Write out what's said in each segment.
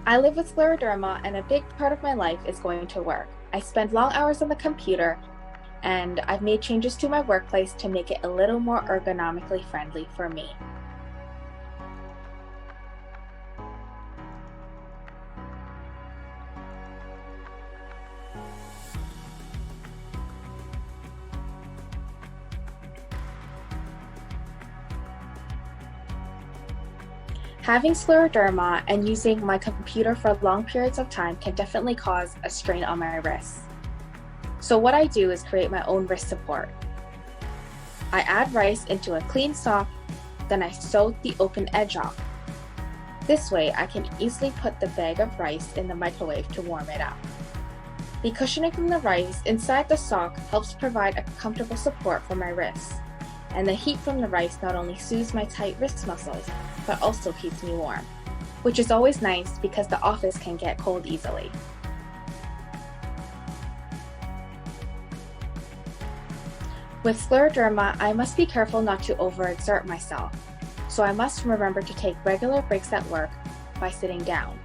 I live with scleroderma, and a big part of my life is going to work. I spend long hours on the computer, and I've made changes to my workplace to make it a little more ergonomically friendly for me. Having scleroderma and using my computer for long periods of time can definitely cause a strain on my wrists. So what I do is create my own wrist support. I add rice into a clean sock, then I sew the open edge off. This way I can easily put the bag of rice in the microwave to warm it up. The cushioning from the rice inside the sock helps provide a comfortable support for my wrists. And the heat from the rice not only soothes my tight wrist muscles, but also keeps me warm, which is always nice because the office can get cold easily. With scleroderma, I must be careful not to overexert myself, so I must remember to take regular breaks at work by sitting down.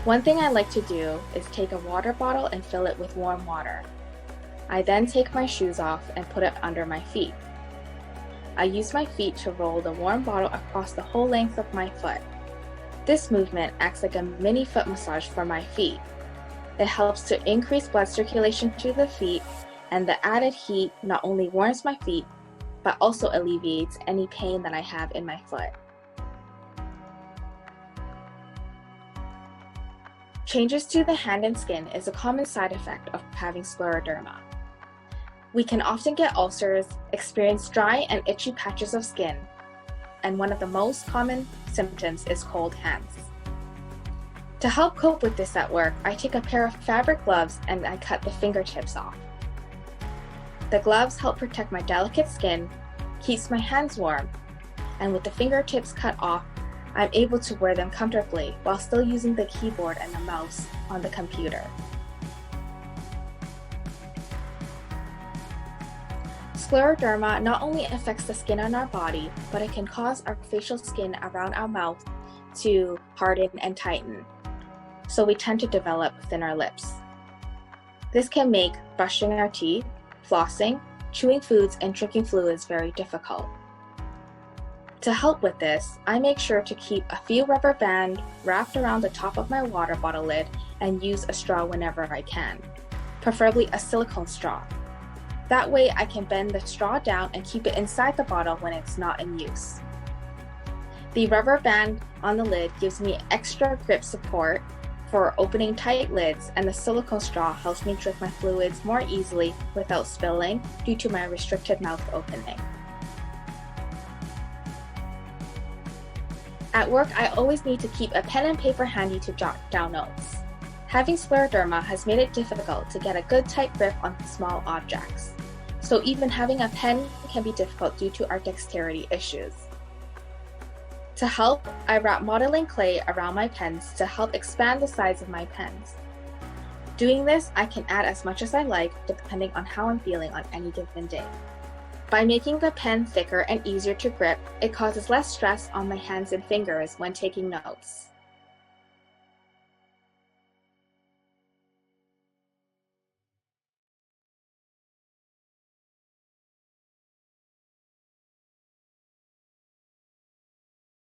One thing I like to do is take a water bottle and fill it with warm water. I then take my shoes off and put it under my feet. I use my feet to roll the warm bottle across the whole length of my foot. This movement acts like a mini foot massage for my feet. It helps to increase blood circulation to the feet, and the added heat not only warms my feet, but also alleviates any pain that I have in my foot. Changes to the hand and skin is a common side effect of having scleroderma. We can often get ulcers, experience dry and itchy patches of skin, and one of the most common symptoms is cold hands. To help cope with this at work, I take a pair of fabric gloves and I cut the fingertips off. The gloves help protect my delicate skin, keeps my hands warm, and with the fingertips cut off, I'm able to wear them comfortably while still using the keyboard and the mouse on the computer. Scleroderma not only affects the skin on our body, but it can cause our facial skin around our mouth to harden and tighten, so we tend to develop thinner lips. This can make brushing our teeth, flossing, chewing foods, and drinking fluids very difficult. To help with this, I make sure to keep a few rubber bands wrapped around the top of my water bottle lid and use a straw whenever I can, preferably a silicone straw. That way I can bend the straw down and keep it inside the bottle when it's not in use. The rubber band on the lid gives me extra grip support for opening tight lids, and the silicone straw helps me drink my fluids more easily without spilling due to my restricted mouth opening. At work, I always need to keep a pen and paper handy to jot down notes. Having scleroderma has made it difficult to get a good tight grip on small objects. So even having a pen can be difficult due to our dexterity issues. To help, I wrap modeling clay around my pens to help expand the size of my pens. Doing this, I can add as much as I like depending on how I'm feeling on any given day. By making the pen thicker and easier to grip, it causes less stress on my hands and fingers when taking notes.